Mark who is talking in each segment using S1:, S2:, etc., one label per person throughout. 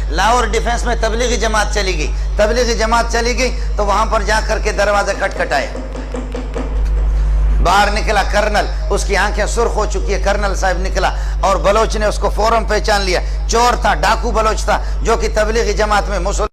S1: Lahore defence میں تبلیغی جماعت چلی گئی، تبلیغی جماعت چلی گئی تو وہاں پر جا کر کے دروازے کھٹکھٹائے، باہر نکلا کرنل، اس کی آنکھیں سرخ ہو چکی ہے، کرنل صاحب نکلا اور بلوچ نے اس کو فوراً پہچان لیا، چور تھا، ڈاکو بلوچ تھا جو کہ تبلیغی جماعت میں مسلمان،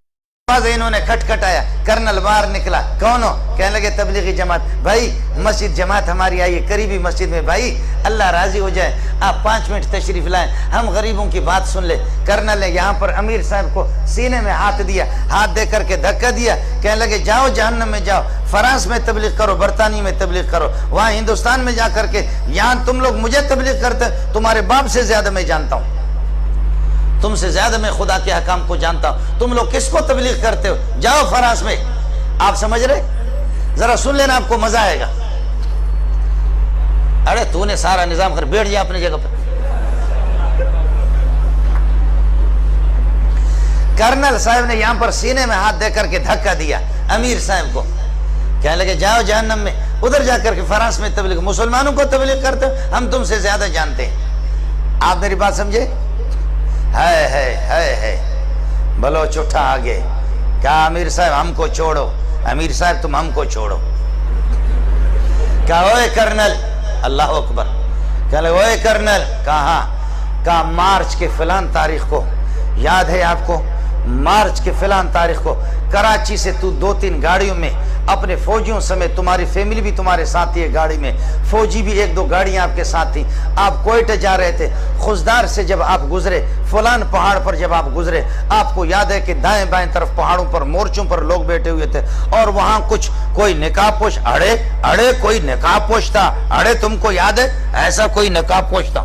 S1: انہوں نے کھٹکھٹایا، کرنل باہر نکلا، کون ہو؟ کہنے لگے تبلیغی جماعت، بھائی مسجد جماعت ہماری آئی ہے قریبی مسجد میں، بھائی اللہ راضی ہو جائے آپ 5 منٹ تشریف لائیں، ہم غریبوں کی بات سن لے۔ کرنل نے یہاں پر امیر صاحب کو سینے میں ہاتھ دیا، ہاتھ دے کر کے دھکا دیا، کہنے لگے جاؤ جہنم میں جاؤ، فرانس میں تبلیغ کرو، برطانیہ میں تبلیغ کرو، وہاں ہندوستان میں جا کر کے، یہاں تم لوگ مجھے تبلیغ کرتے، تمہارے باپ سے زیادہ میں جانتا ہوں، تم سے زیادہ میں خدا کے حکام کو جانتا ہوں، تم لوگ کس کو تبلیغ کرتے ہو؟ جاؤ فرانس میں۔ آپ سمجھ رہے؟ ذرا سن لینا، آپ کو مزہ آئے گا۔ ارے تو نے سارا نظام کر بیٹھ جا اپنی جگہ پر۔ کرنل صاحب نے یہاں پر سینے میں ہاتھ دے کر کے دھکا دیا امیر صاحب کو، کہنے لگے جاؤ جہنم میں، ادھر جا کر کے فرانس میں تبلیغ، مسلمانوں کو تبلیغ کرتے ہو، ہم تم سے زیادہ جانتے ہیں۔ آپ میری بات سمجھے؟ ہے بلوچ اٹھا آگے، کہا امیر صاحب ہم کو چھوڑو، امیر صاحب تم ہم کو چھوڑو۔ کہا اوے کرنل، اللہ اکبر، کہا اوے کرنل، کہا مارچ کے فلان تاریخ کو، یاد ہے آپ کو؟ مارچ کے فلان تاریخ کو کراچی سے تو 2-3 گاڑیوں میں اپنے فوجیوں سمیت، تمہاری فیملی بھی تمہارے ساتھ ہی ہے گاڑی میں، فوجی بھی 1-2 گاڑیاں آپ کے ساتھ تھیں، آپ کوئٹہ جا رہے تھے، خزدار سے جب آپ گزرے، فلان پہاڑ پر جب آپ گزرے، آپ کو یاد ہے کہ دائیں بائیں طرف پہاڑوں پر مورچوں پر لوگ بیٹھے ہوئے تھے، اور وہاں کوئی نقاب پوش، اڑے کوئی نقاب پوش تھا، اڑے تم کو یاد ہے ایسا کوئی نقاب پوش تھا؟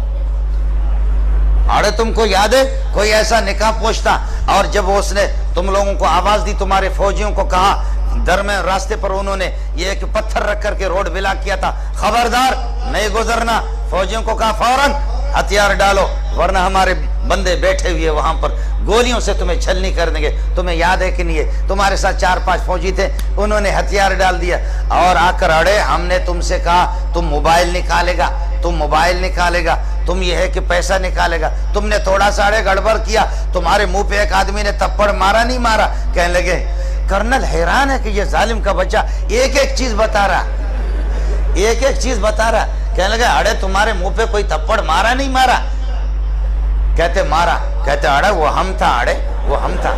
S1: اڑے تم کو یاد ہے کوئی ایسا نقاب پوش تھا؟ اور جب اس نے تم لوگوں کو آواز دی، تمہارے فوجیوں کو کہا، درمیان راستے پر انہوں نے یہ ایک پتھر رکھ کر کے روڈ بلاک کیا تھا، خبردار نہیں گزرنا، فوجیوں کو کہا فوراً ہتھیار ڈالو ورنہ ہمارے بندے بیٹھے ہوئے وہاں پر گولیوں سے تمہیں چھلنی کر دیں گے۔ تمہیں یاد ہے کہ نہیں ہے؟ تمہارے ساتھ 4-5 فوجی تھے، انہوں نے ہتھیار ڈال دیا اور آ کر اڑے، ہم نے تم سے کہا تم موبائل نکالے گا، تم موبائل نکالے گا، تم یہ ہے کہ پیسہ نکالے گا، تم نے تھوڑا سا گڑبڑ کیا، تمہارے منہ پہ ایک آدمی نے تپڑ مارا نہیں مارا؟ کہنے لگے کرنل حیران ہے کہ یہ ظالم کا بچہ ایک چیز بتا رہا، ایک چیز بتا رہا۔ کہنے لگے اڑے تمہارے منہ پہ کوئی تپڑ مارا نہیں مارا؟ کہتے مارا، کہتے اڑے وہ ہم تھا، اڑے وہ ہم تھا۔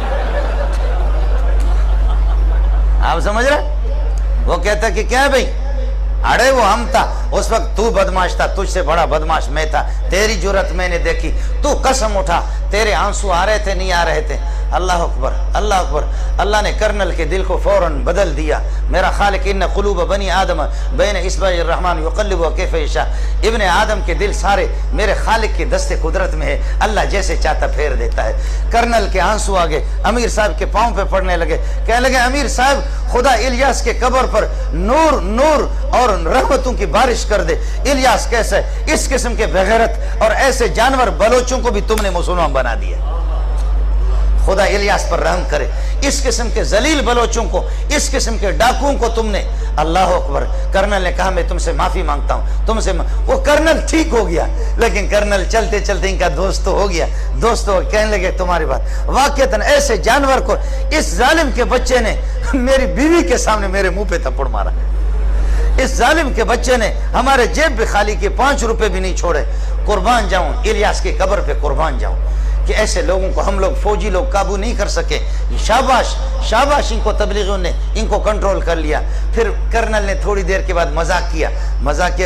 S1: آپ سمجھ رہے؟ وہ کہتا کہ کیا بھئی، اڑے وہ ہم تھا، اس وقت تو بدماش تھا، تجھ سے بڑا بدماش میں تھا، تیری جرت میں نے دیکھی، تو قسم اٹھا، تیرے آنسو آ رہے تھے نہیں آ رہے تھے؟ اللہ اکبر، اللہ اکبر۔ اللہ نے کرنل کے دل کو فوراً بدل دیا۔ میرا خالق ان قلوب بنی آدم بین اصبع الرحمن یقلبها کیف یشاء، ابن آدم کے دل سارے میرے خالق کے دست قدرت میں ہے، اللہ جیسے چاہتا پھیر دیتا ہے۔ کرنل کے آنسو آگے امیر صاحب کے پاؤں پہ پڑنے لگے، کہنے لگے امیر صاحب خدا الیاس کے قبر پر نور اور رحمتوں کی بارش کر دے۔ الیاس کیسے؟ اس قسم کے بغیرت اور ایسے جانور بلوچوں کو بھی تم نے مسلمان بنا دیا، خدا الیاس پر رحم کرے۔ اس قسم کے ذلیل بلوچوں کو، اس قسم کے ڈاکوؤں کو تم نے، اللہ اکبر۔ کرنل نے کہا میں تم سے معافی مانگتا ہوں، تم سے وہ کرنل ٹھیک ہو گیا، لیکن کرنل چلتے چلتے ان کا دوست تو ہو گیا، دوست ہو کہنے لگے تمہاری بات واقعتاً ایسے جانور کو اس ظالم کے بچے نے میری بیوی کے سامنے میرے منہ پہ تھپڑ مارا، اس ظالم کے بچے نے ہمارے جیب بھی خالی کی 5 روپے بھی نہیں چھوڑے۔ قربان جاؤں الیاس کی قبر پہ، قربان جاؤں کہ ایسے لوگوں کو ہم لوگ فوجی لوگ قابو نہیں کر سکے۔ شاباش ان کو تبلیغیوں نے ان کو کنٹرول کر لیا۔ پھر کرنل نے تھوڑی دیر کے بعد مذاق کیا،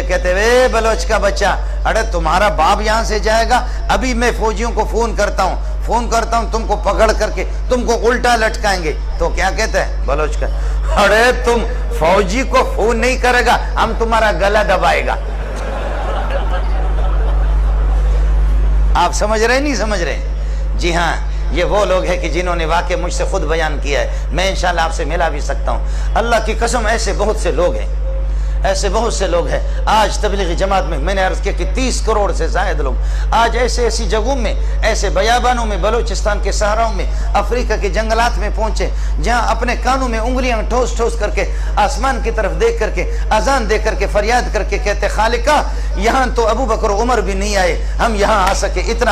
S1: کہتے اے بلوچ کا بچہ، اڑے تمہارا باپ یہاں سے جائے گا، ابھی میں فوجیوں کو فون کرتا ہوں تم کو پکڑ کر کے تم کو الٹا لٹکائیں گے۔ تو کیا کہتا ہے بلوچ کا، اڑے تم فوجی کو فون نہیں کرے گا، ہم تمہارا گلا دبائے گا۔ آپ سمجھ رہے نہیں سمجھ رہے؟ جی ہاں، یہ وہ لوگ ہیں کہ جنہوں نے واقع مجھ سے خود بیان کیا ہے، میں انشاءاللہ آپ سے ملا بھی سکتا ہوں۔ اللہ کی قسم ایسے بہت سے لوگ ہیں، ایسے بہت سے لوگ ہیں۔ آج تبلیغی جماعت میں میں نے عرض کیا کہ 30 کروڑ سے زائد لوگ آج ایسی جگہوں میں، ایسے بیابانوں میں، بلوچستان کے صحراؤں میں، افریقہ کے جنگلات میں پہنچے، جہاں اپنے کانوں میں انگلیاں ٹھوس ٹھوس کر کے آسمان کی طرف دیکھ کر کے اذان دے کر کے فریاد کر کے کہتے خالقہ یہاں تو ابو بکر و عمر بھی نہیں آئے، ہم یہاں آ سکے، اتنا